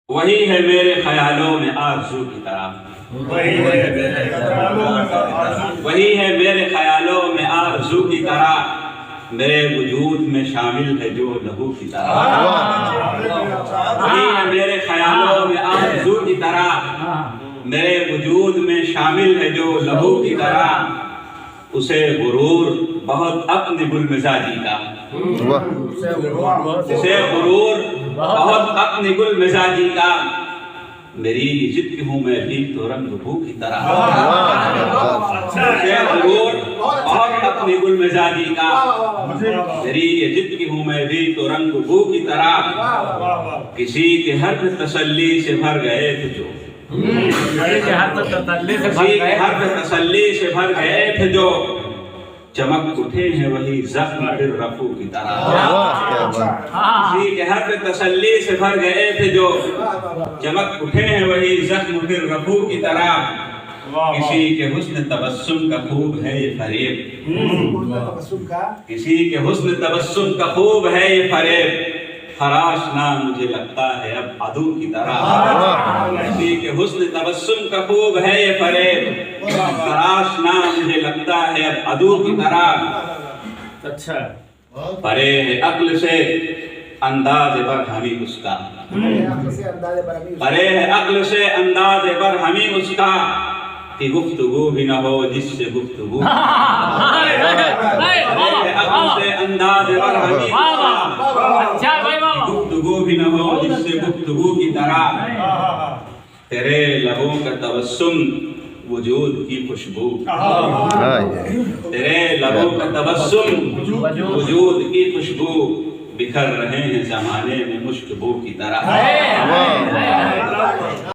وہی ہے میرے خیالوں میں آرزو کی طرح، وہی ہے میرے خیالوں میں آرزو کی طرح، میرے وجود میں شامل ہے جو لہو کی طرح، وہی ہے میرے خیالوں میں آرزو کی طرح، میرے وجود میں شامل ہے جو لہو کی طرح، اسے غرور بہت اپنی گل مزاجی کا، اسے غرور بہت اپنی گل مزاجی کا، میری ضد ہوں میں بھی تو رنگ بو کی طرح، اسے غرور بہت اپنی گل مزاجی کا، میری ضد ہوں میں بھی تو رنگ بو کی طرح، کسی کے حرف تسلی سے بھر گئے تھے جو، کسی کے حرف تسلی سے بھر گئے تھے جو، چمک اٹھے ہیں وہی زخم پھر رفو کی طرح، کسی کے حرف تسلی سے بھر گئے تھے جو، چمک اٹھے ہیں وہی زخم پھر رفو کی طرح، کسی کے حسن تبسم کا خوب ہے یہ فریب، کسی کے حسن تبسم کا خوب ہے یہ فریب، خراش نہ مجھے لگتا ہے اب عدو کی طرح، کسی کے حسن تبسم کا خوب ہے یہ فریب، خراش نہ مجھے لگتا ہے اب عدو کی طرح، اچھا پرے عقل سے انداز برہمی اس کا، پرے عقل سے انداز برہمی اس کا، کہ گفتگو بھی نہ ہو جس سے گفتگو، عقل سے انداز برہمی اس کا، گفتگو بھی نہ ہو جس سے گفتگو کی طرح، تیرے لبوں کا تبسم وجود کی خوشبو، تیرے لبوں کا تبسم وجود کی خوشبو، بکھر رہے ہیں زمانے میں مشک بو کی طرح،